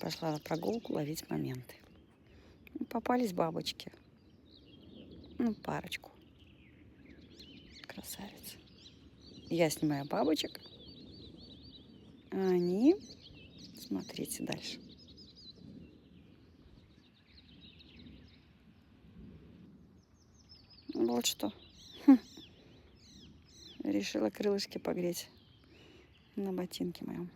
Пошла на прогулку ловить моменты. Попались бабочки. Ну, парочку. Красавицы. Я снимаю бабочек. А они... Смотрите дальше. Вот что. Решила крылышки погреть на ботинке моем.